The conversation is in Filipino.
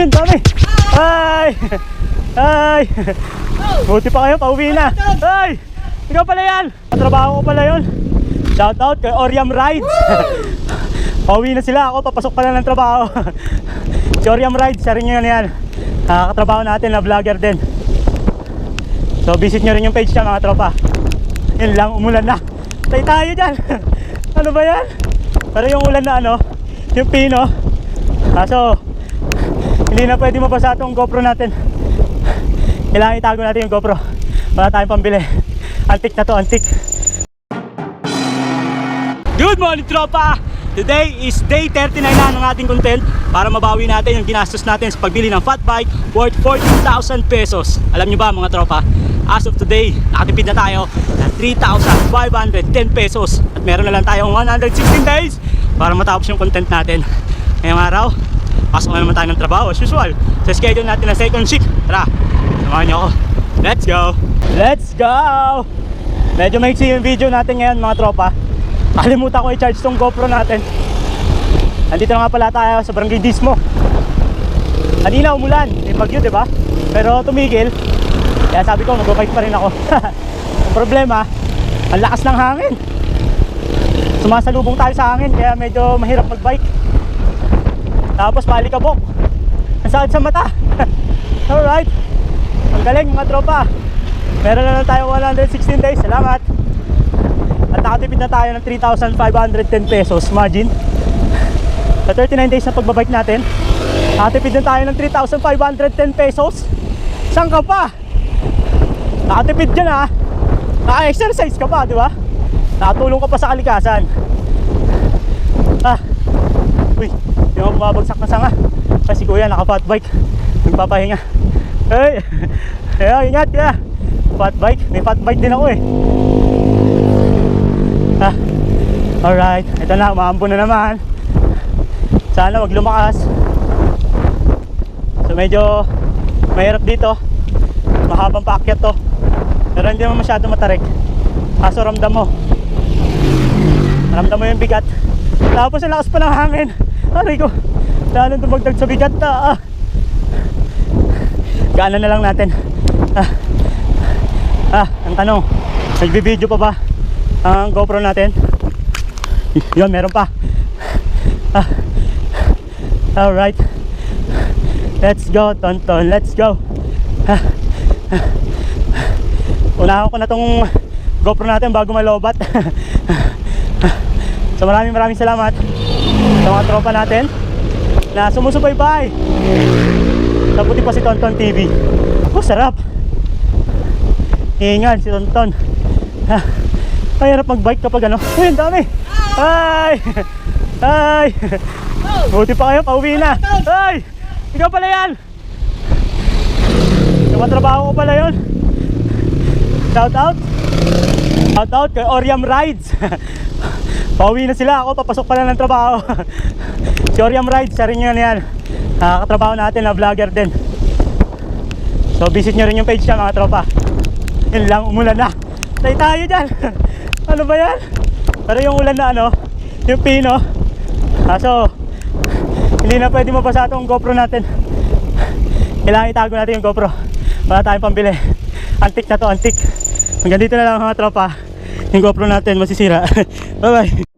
Uy, ang dami. Ay! Ay! Buti pa kayo, pauwi na. Ay! Ikaw pala yan. Katrabaho ko pala yun. Shout out kay Oriam Rides. Pauwi na sila, ako papasok pala ng trabaho. Si Oriam Rides, siya rin yun yan. Katrabaho natin na vlogger din. So visit nyo rin yung page niya mga tropa. Yun lang, umulan na. Tay tayo dyan. Ano ba yan? Pero yung ulan na ano, yung pino. So hindi na pwede mabasa itong GoPro natin. Kailangan itago natin yung GoPro. Wala tayong pambili. Antik na to, antik. Good morning tropa! Today is day 39 na ng ating content para mabawi natin yung ginastos natin sa pagbili ng fat bike worth 14,000 pesos. Alam nyo ba mga tropa, as of today, nakatipid na tayo ng 3,510 pesos at meron na lang tayong 116 days para matapos yung content natin. Ngayong araw, pasok na naman tayo ng trabaho as usual. Sa schedule natin na second shift. Tara, samahan nyo ako. Let's go! Let's go! Medyo maiksi yung video natin ngayon mga tropa. Kalimutan ko i-charge tong GoPro natin. Nandito na nga pala tayo sa Barangay Dismo. Kanina umulan, may bagyo diba? Pero tumigil. Kaya sabi ko mag-bike pa rin ako. Ang problema, ang lakas ng hangin. Sumasalubong tayo sa hangin kaya medyo mahirap mag-bike. Tapos palikabok. Ang sakit sa mata. Alright. Ang galing mga tropa. Meron na lang tayo 116 days. Salamat. At nakatipid na tayo ng 3,510 pesos. Imagine. Sa 39 days na pagbabike natin, nakatipid na tayo ng 3,510 pesos. Saan ka pa? Nakatipid dyan ha. Naka-exercise ka pa, di ba? Nakatulong ka pa sa kalikasan. Uy, di mo bumabagsak na sanga. Kasi kuya naka-fat bike. Nagpapahinga. Hey, ingat ya. Fat bike, may fat bike din ako eh. Alright, ito na, umaambo na naman. Sana wag lumakas. So medyo mahirap dito. Mahabang paakyat to. Pero hindi naman masyado matarik. Kaso ramdam mo yung bigat. Tapos ang lakas pa ng hangin. Aray ko, lalong dumagdag sa bigat na. Gaanan na lang natin. Ang tanong, nagbibideo pa ba ang GoPro natin? Yun, meron pa. Alright. Let's go, Tonton. Let's go. Unahan ko na tong GoPro natin bago malobat. So maraming salamat sa mga tropa natin na sumusubaybay sa Puti pa si Tonton TV. Sarap. Hingan si Tonton. Mahirap mag-bike kapag ano. Uy, ang dami. Ay! Ay! Buti pa kayo, pauwi na. Ay! Ikaw pala yan. Katrabaho ko pala yun. Shout out. Shout out kay Oriam Rides. Pauwi na sila, ako papasok pala ng trabaho. Si Oriam Rides, siya rin yun yan. Katrabaho natin na vlogger din. So visit nyo rin yung page niya mga tropa. Yun lang, umulan na. Tay tayo dyan. Ano ba yan? Pero yung ulan na ano, yung pino. So hindi na pwede mabasa itong GoPro natin. Kailangan itago natin yung GoPro. Wala tayong pambili. Antik na to, antik. Hanggang dito na lang mga tropa. Yung GoPro natin masisira. Bye bye.